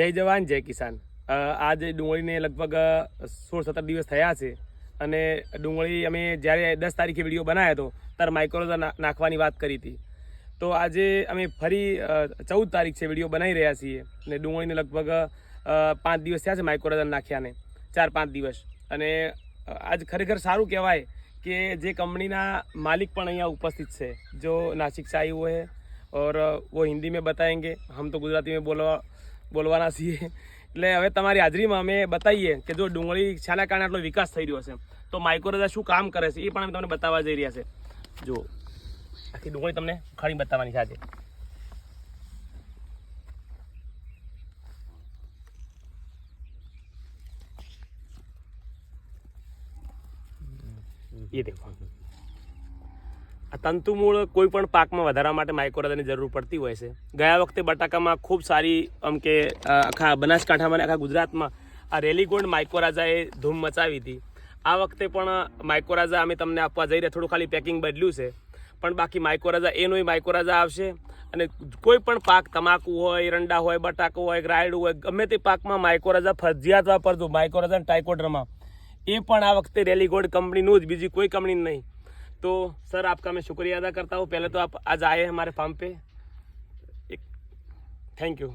જય જવાન જય કિસાન। આજે ડુંગળીને લગભગ 16-17 દિવસ થયા છે અને ડુંગળી અમે જ્યારે 10 તારીખે વિડીયો બનાવ્યો હતો ત્યારે માઇક્રોઝા નાખવાની વાત કરી હતી। તો આજે અમે ફરી 14 તારીખ છે વિડીયો બનાવી રહ્યા છીએ અને ડુંગળીને લગભગ 5 દિવસ થયા છે માઇક્રોઝા નાખ્યાને, 4-5 દિવસ। અને આજ ખરેખર સારું કહેવાય कि जे कंपनी ना मालिक पण अहियाँ उपस्थित है, जो नासिक से आए हुए हैं और वो हिंदी में बताएंगे, हम तो गुजराती में बोलवाना छीए। એટલે હવે તમારી હાજરીમાં અમે બતાવીએ કે જો ડુંગળી શાના કારણે આટલો વિકાસ થઈ રહ્યો છે, તો માઇક્રોઝા શું કામ કરે છે એ પણ અમે તમને બતાવવા જઈ રહ્યા છે। જો આખી ડુંગળી તમને ઉખાડી બતાવવાની છે આજે। ये देखो, आ तंतुमूल कोईपण पाकमां वधारवा माटे माइक्रोझानी जरूर पड़ती होय छे। गया वखते बटाकामां खूब सारी आम के आखा बनासकांठामां आखा गुजरातमां आ रेलीगोल्ड माइक्रोझाए धूम मचावी हती। आ वखते पण माइक्रोझा अमे तमने आपवा जई रह्या, थोडुं खाली पेकिंग बदल्युं छे, पण बाकी माइक्रोझा एनोय माइक्रोझा आवशे। अने कोईपण पाक तमाकू होय, एरंडा होय, बटाको होय, रायडुं होय, गमे ते पाकमां माइक्रोझा फरजियात वापरजो। माइक्रोझा ट्राइकोडर्मा ये पण आ वखते रेलीगोल्ड कंपनीनुं ज, बीजी कोई कंपनी नहीं। तो सर आपका मैं शुक्रिया अदा करता हूँ। पहले तो आप आज आए हमारे फार्म पे, थैंक यू।